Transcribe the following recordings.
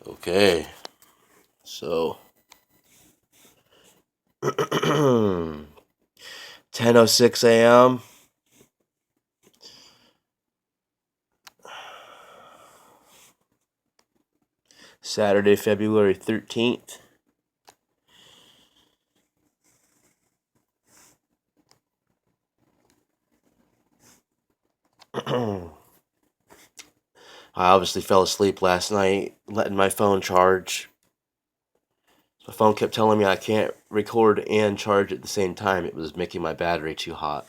Okay, so 10:06 a.m. Saturday, February 13th. I obviously fell asleep last night, letting my phone charge. My phone kept telling me I can't record and charge at the same time. It was making my battery too hot.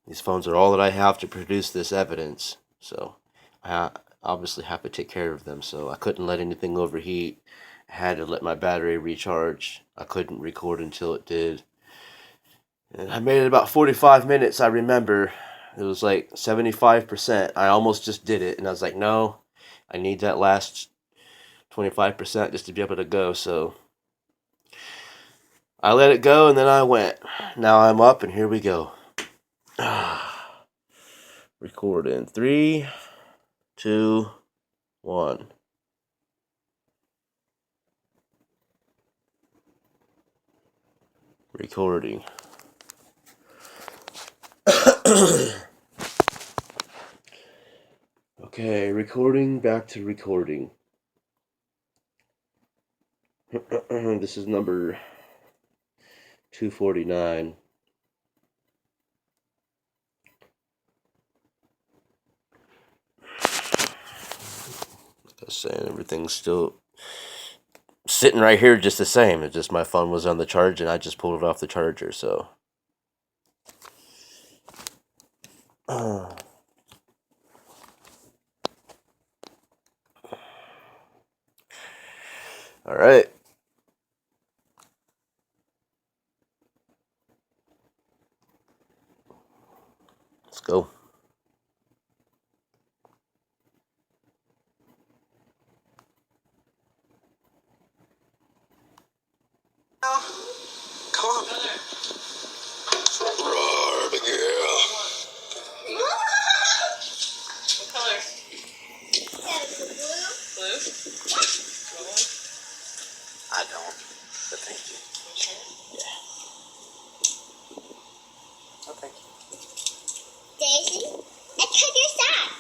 These phones are all that I have to produce this evidence, so I obviously have to take care of them. So I couldn't let anything overheat. I had to let my battery recharge. I couldn't record until it did. And I made it about 45 minutes, I remember. It was like 75%. I almost just did it, and I was like, no, I need that last 25% just to be able to go. So I let it go, and then I went. Now I'm up, and here we go. Record in 3, 2, 1. Recording. Okay, recording, back to recording. This is number 249. Like I was saying, everything's still sitting right here just the same. It's just my phone was on the charge and I just pulled it off the charger, so. Alright. Let's go. Come on. Roar, big girl. What color? Blue? I don't, but thank you. Yeah. Oh, thank you. Daisy, let's cut your sock.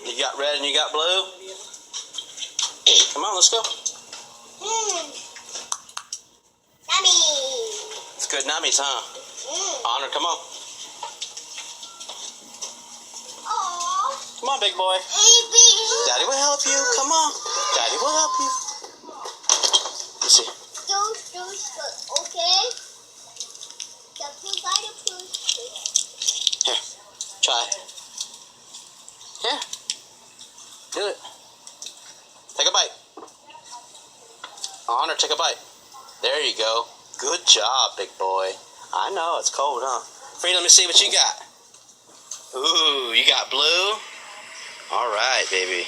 You got red and you got blue? Come on, let's go. Nummy. It's good nummies, huh? Honor, come on. Aww. Come on, big boy. Daddy will help you. Come on. Daddy will help you. Let's see. Okay? Here, try it. Here. Do it. Take a bite. Honor, take a bite. There you go. Good job, big boy. I know, it's cold, huh? Free, let me see what you got. Ooh, you got blue? All right, baby.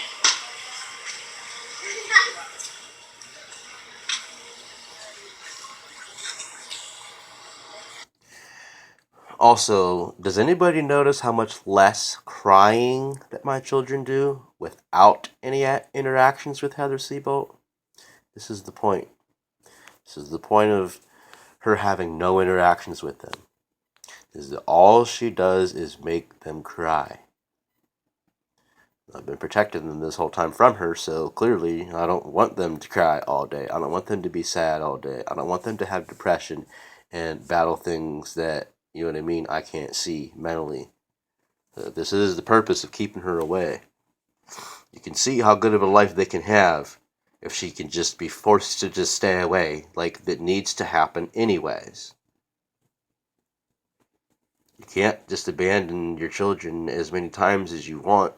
Also, does anybody notice how much less crying that my children do without any interactions with Heather Seabolt? This is the point. This is the point of her having no interactions with them. Is that all she does is make them cry. I've been protecting them this whole time from her, so clearly I don't want them to cry all day. I don't want them to be sad all day. I don't want them to have depression and battle things that, you know what I mean, I can't see mentally. This is the purpose of keeping her away. You can see how good of a life they can have if she can just be forced to just stay away, like that needs to happen anyways. You can't just abandon your children as many times as you want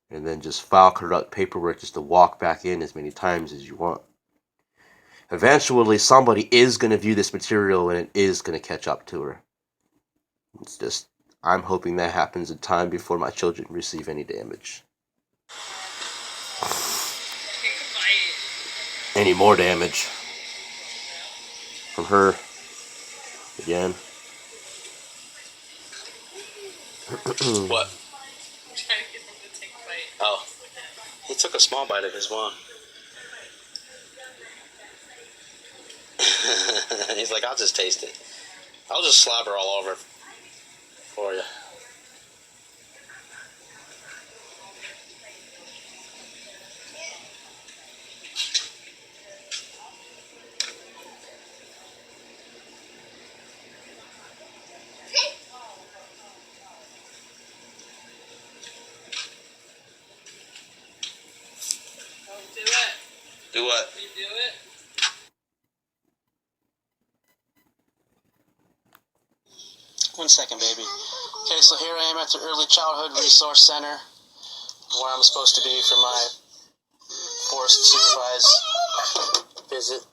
and then just file corrupt paperwork just to walk back in as many times as you want. Eventually, somebody is going to view this material and it is going to catch up to her. It's just, I'm hoping that happens in time before my children receive any damage. Any more damage from her again. What? I'm trying to get him to take a bite. Oh. He took a small bite of his one. He's like, I'll just taste it. I'll just slobber all over for you. Do it. Do what? You do it. 1 second, baby. Okay, so here I am at the Early Childhood Resource Center, where I'm supposed to be for my forced supervised visit.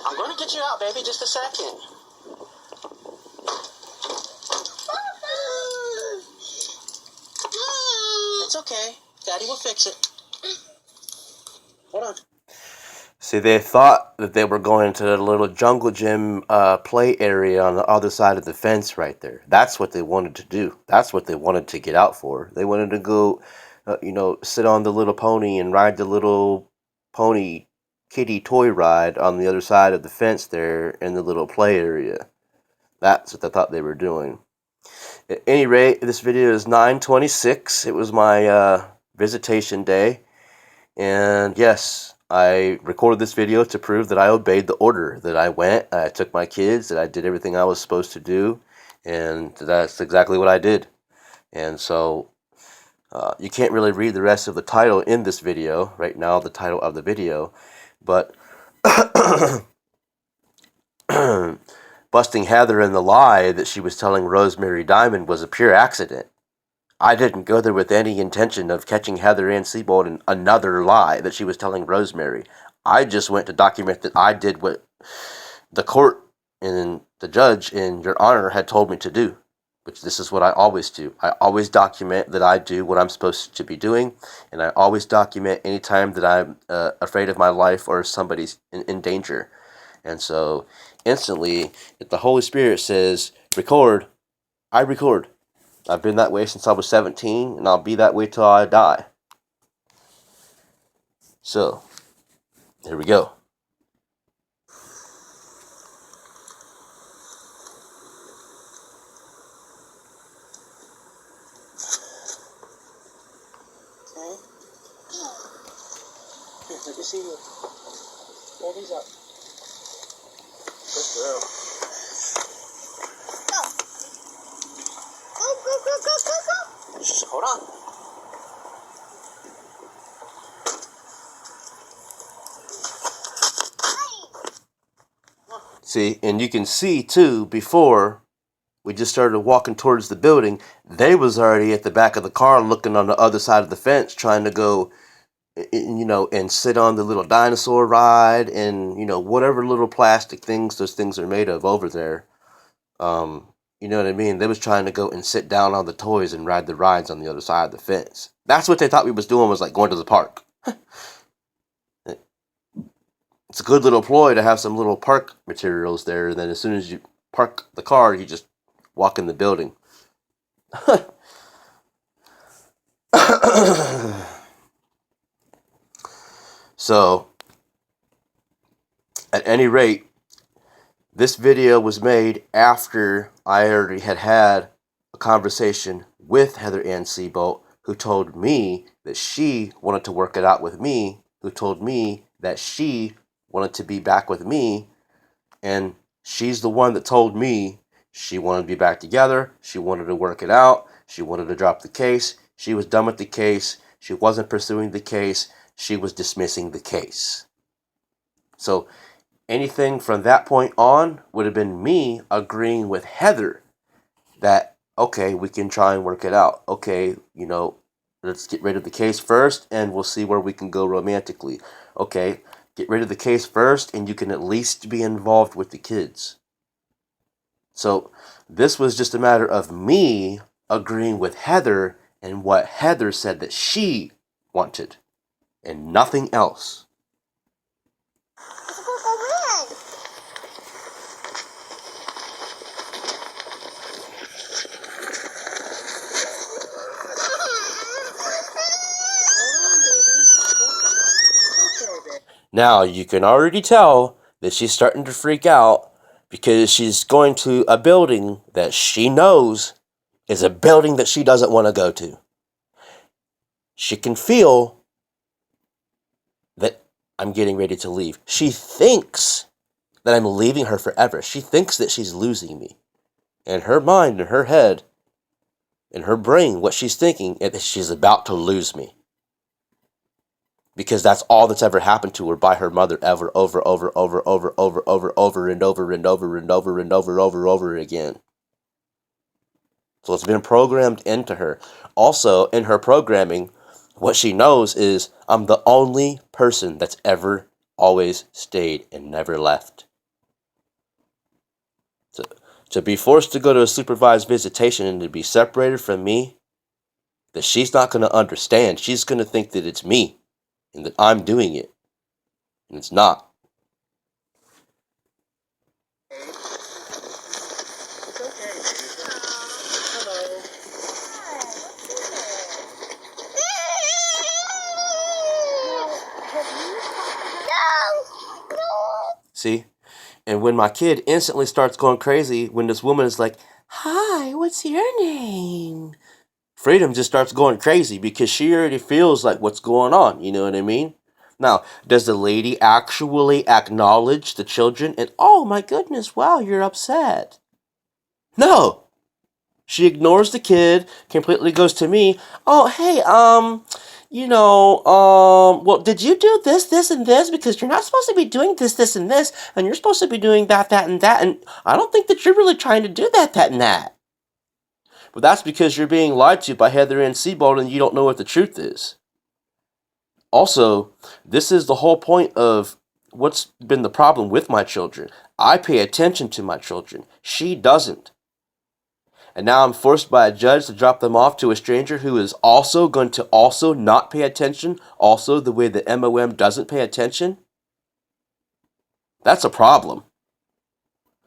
I'm going to get you out, baby, just a second. It's okay. Daddy will fix it. Hold on. See, they thought that they were going to the little jungle gym play area on the other side of the fence right there. That's what they wanted to do. That's what they wanted to get out for. They wanted to go, sit on the little pony and ride the little pony kitty toy ride on the other side of the fence there in the little play area. That's what they thought they were doing. At any rate, this video is 9/26. It was my visitation day. And yes, I recorded this video to prove that I obeyed the order, that I went, I took my kids, that I did everything I was supposed to do, and that's exactly what I did. And so you can't really read the rest of the title in this video, right now, the title of the video, but busting Heather in the lie that she was telling Rosemary Diamond was a pure accident. I didn't go there with any intention of catching Heather Ann Sebold in another lie that she was telling Rosemary. I just went to document that I did what the court and the judge and Your Honor had told me to do, which this is what I always do. I always document that I do what I'm supposed to be doing, and I always document any time that I'm afraid of my life or somebody's in danger. And so instantly, if the Holy Spirit says, record, I record. I've been that way since I was 17, and I'll be that way till I die. So, here we go. Okay. Here, let me see you. Roll these up. Good girl. Go. Just hold on. See, and you can see, too, before we just started walking towards the building, they was already at the back of the car looking on the other side of the fence trying to go, and sit on the little dinosaur ride and, whatever little plastic things those things are made of over there. You know what I mean? They was trying to go and sit down on the toys and ride the rides on the other side of the fence. That's what they thought we was doing, was like going to the park. It's a good little ploy to have some little park materials there, and then as soon as you park the car, you just walk in the building. So, at any rate, this video was made after I already had a conversation with Heather Ann Sebold, who told me that she wanted to work it out with me, who told me that she wanted to be back with me, and she's the one that told me she wanted to be back together, she wanted to work it out, she wanted to drop the case, she was done with the case, she wasn't pursuing the case, she was dismissing the case. So anything from that point on would have been me agreeing with Heather that, okay, we can try and work it out. Okay, let's get rid of the case first and we'll see where we can go romantically. Okay, get rid of the case first and you can at least be involved with the kids. So this was just a matter of me agreeing with Heather and what Heather said that she wanted and nothing else. Now, you can already tell that she's starting to freak out because she's going to a building that she knows is a building that she doesn't want to go to. She can feel that I'm getting ready to leave. She thinks that I'm leaving her forever. She thinks that she's losing me. In her mind, in her head, in her brain, what she's thinking is that she's about to lose me. Because that's all that's ever happened to her by her mother ever, over and over again. So it's been programmed into her. Also, in her programming, what she knows is I'm the only person that's ever always stayed and never left. To be forced to go to a supervised visitation and to be separated from me, that she's not going to understand. She's going to think that it's me and that I'm doing it. And it's not. It's okay, baby. Hello. See? And when my kid instantly starts going crazy, when this woman is like, "Hi, what's your name?" Freedom just starts going crazy because she already feels like what's going on. You know what I mean? Now, does the lady actually acknowledge the children and, "Oh my goodness, wow, you're upset"? No. She ignores the kid, completely goes to me. "Oh, hey, well, did you do this, this, and this? Because you're not supposed to be doing this, this, and this, and you're supposed to be doing that, that, and that, and I don't think that you're really trying to do that, that, and that." But that's because you're being lied to by Heather and Seabold and you don't know what the truth is. Also, this is the whole point of what's been the problem with my children. I pay attention to my children. She doesn't. And now I'm forced by a judge to drop them off to a stranger who is also going to also not pay attention, also the way the MOM doesn't pay attention. That's a problem.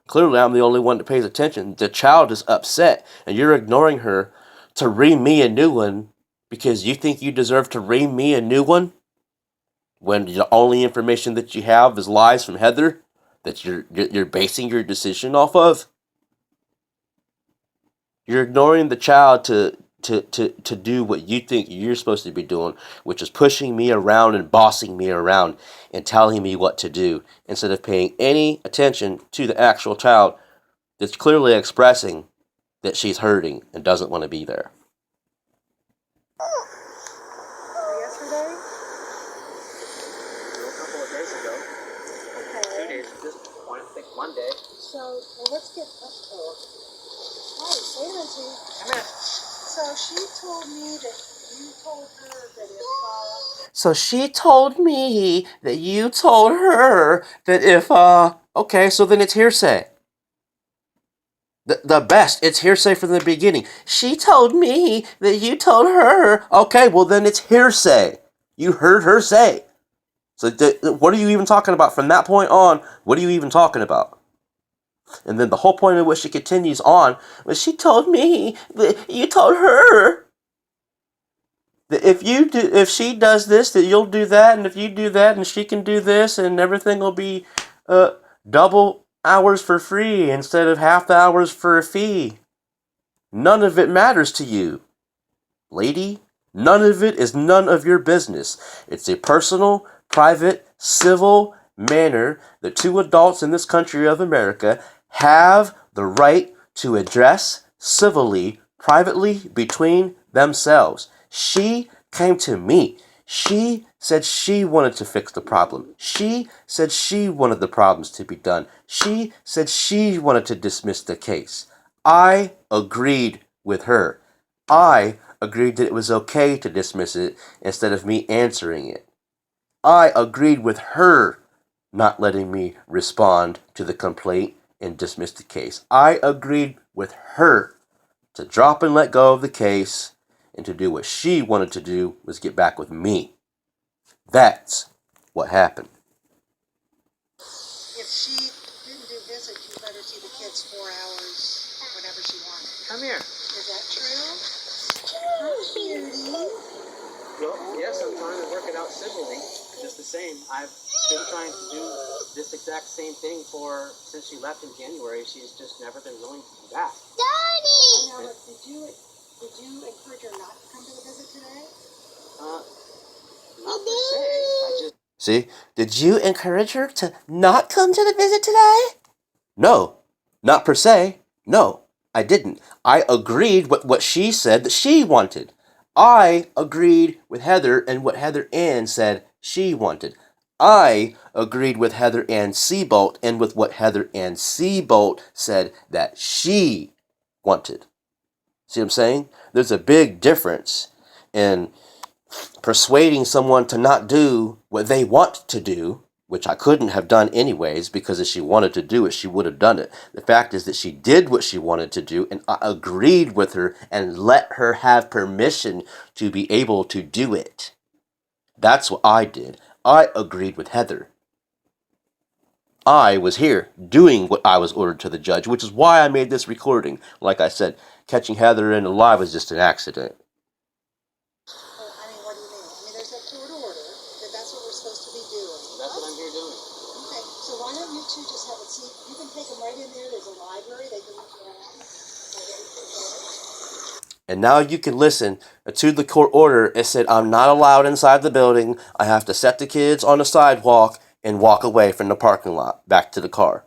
Clearly, I'm the only one that pays attention. The child is upset, and you're ignoring her to ream me a new one because you think you deserve to ream me a new one when the only information that you have is lies from Heather that you're basing your decision off of. You're ignoring the child to do what you think you're supposed to be doing, which is pushing me around and bossing me around and telling me what to do instead of paying any attention to the actual child that's clearly expressing that she's hurting and doesn't want to be there. Yesterday? A couple of days ago. Okay. 2 days at this point. I think Monday. So, well, let's get up to it. Hi, say that to me. Come here. So she told me that you told her that if, So she told me that you told her that if, okay, so then it's hearsay. The best, it's hearsay from the beginning. She told me that you told her. Okay, well then it's hearsay. You heard her say. So what are you even talking about from that point on? What are you even talking about? And then the whole point of what she continues on was she told me that you told her that if she does this, that you'll do that, and if you do that, and she can do this, and everything will be double hours for free instead of half the hours for a fee. None of it matters to you, lady. None of it is none of your business. It's a personal, private, civil manner that two adults in this country of America have the right to address civilly, privately, between themselves. She came to me. She said she wanted to fix the problem. She said she wanted the problems to be done. She said she wanted to dismiss the case. I agreed with her. I agreed that it was okay to dismiss it instead of me answering it. I agreed with her not letting me respond to the complaint and dismiss the case. I agreed with her to drop and let go of the case and to do what she wanted to do was get back with me. That's what happened. if she didn't do visits, you let her see the kids 4 hours, whenever she wanted. Come here. Is that true? Hi, cutie. Well, yes, I'm trying to work it out civilly. Just the same, I've been trying to do this exact same thing since she left in January. She's just never been willing to come back. Daddy! Now, did you encourage her not to come to the visit today? Not per se. I just... See? Did you encourage her to not come to the visit today? No. Not per se. No, I didn't. I agreed with what she said that she wanted. I agreed with Heather and what Heather Ann said she wanted. I agreed with Heather Ann Seabolt and with what Heather Ann Seabolt said that she wanted. See what I'm saying? There's a big difference in persuading someone to not do what they want to do, which I couldn't have done anyways, because if she wanted to do it, she would have done it. The fact is that she did what she wanted to do, and I agreed with her and let her have permission to be able to do it. That's what I did. I agreed with Heather. I was here doing what I was ordered to the judge, which is why I made this recording. Like I said, catching Heather in alive was just an accident. Well, I mean, what do you mean? I mean, there's a court order that that's what we're supposed to be doing. That's what I'm here doing. Okay, so why don't you two just have a seat? You can take them right in there. There's a library. They can look around. And now you can listen to the court order. It said I'm not allowed inside the building. I have to set the kids on the sidewalk and walk away from the parking lot back to the car.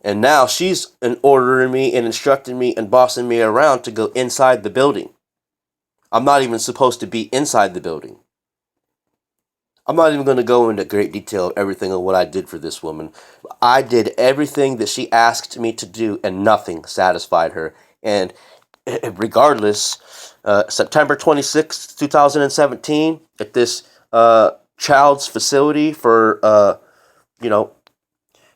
And now she's ordering me and instructing me and bossing me around to go inside the building. I'm not even supposed to be inside the building. I'm not even going to go into great detail of everything of what I did for this woman. I did everything that she asked me to do, and nothing satisfied her. And regardless, September 26th, 2017, at this child's facility for,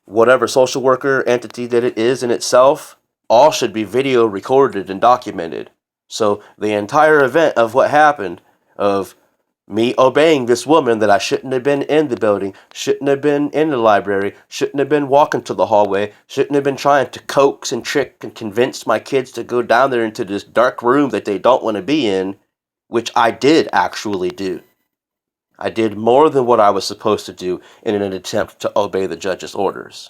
whatever social worker entity that it is in itself, all should be video recorded and documented. So the entire event of what happened, of me obeying this woman that I shouldn't have been in the building, shouldn't have been in the library, shouldn't have been walking to the hallway, shouldn't have been trying to coax and trick and convince my kids to go down there into this dark room that they don't want to be in, which I did actually do. I did more than what I was supposed to do in an attempt to obey the judge's orders.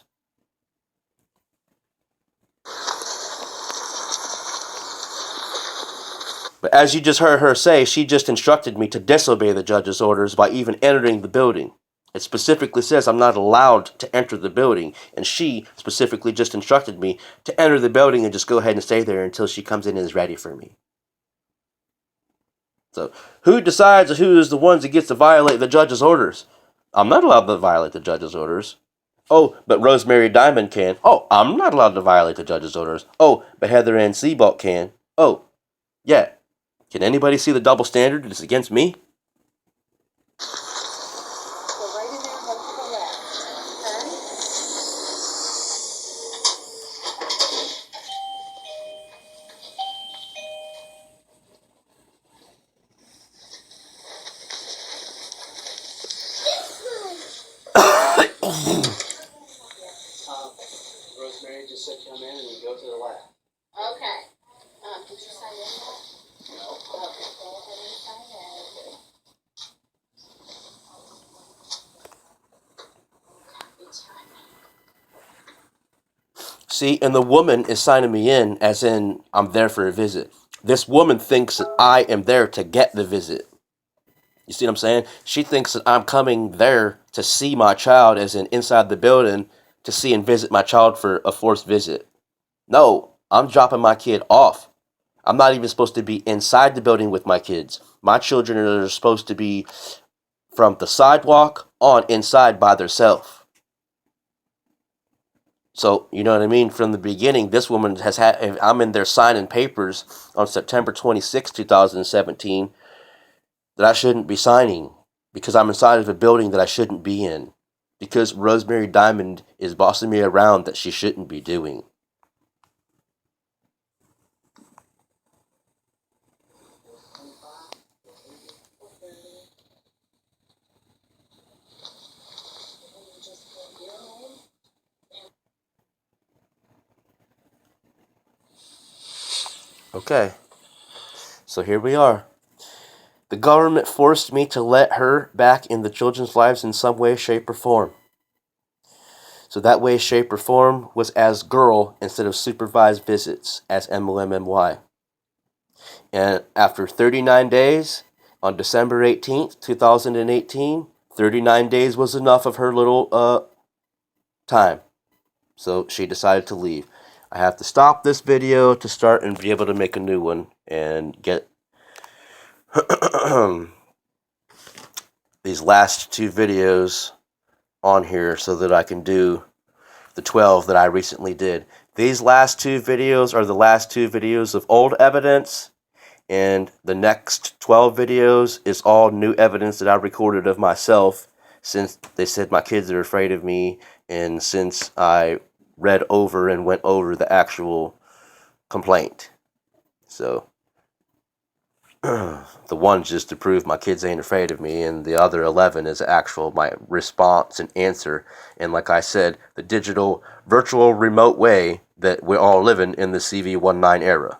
But as you just heard her say, she just instructed me to disobey the judge's orders by even entering the building. It specifically says I'm not allowed to enter the building, and she specifically just instructed me to enter the building and just go ahead and stay there until she comes in and is ready for me. So, who decides who is the ones that gets to violate the judge's orders? I'm not allowed to violate the judge's orders. Oh, but Rosemary Diamond can. Oh, I'm not allowed to violate the judge's orders. Oh, but Heather Ann Seabolt can. Oh, yeah. Can anybody see the double standard that's against me? Go right in there and look to the left. Rosemary just said come in and you go to the left. Okay. Did you sign in yet? No. Okay, go ahead and sign in. See, and the woman is signing me in as in I'm there for a visit. This woman thinks that I am there to get the visit. You see what I'm saying? She thinks that I'm coming there to see my child as in inside the building to see and visit my child for a forced visit. No, I'm dropping my kid off. I'm not even supposed to be inside the building with my kids. My children are supposed to be from the sidewalk on inside by themselves. So, you know what I mean? From the beginning, this woman has had, I'm in there signing papers on September 26, 2017, that I shouldn't be signing because I'm inside of a building that I shouldn't be in. Because Rosemary Diamond is bossing me around that she shouldn't be doing. Okay, so here we are. The government forced me to let her back in the children's lives in some way, shape, or form. So that way, shape, or form was as girl instead of supervised visits as MLMMY. And after 39 days, on December 18th, 2018, 39 days was enough of her little time. So she decided to leave. I have to stop this video to start and be able to make a new one and get these last 2 videos on here so that I can do the 12 that I recently did. These last 2 videos are the last 2 videos of old evidence, and the next 12 videos is all new evidence that I recorded of myself since they said my kids are afraid of me, and since I read over and went over the actual complaint. So the one's just to prove my kids ain't afraid of me, and the other 11 is actual my response and answer. And like I said, the digital virtual remote way that we're all living in the CV19 era.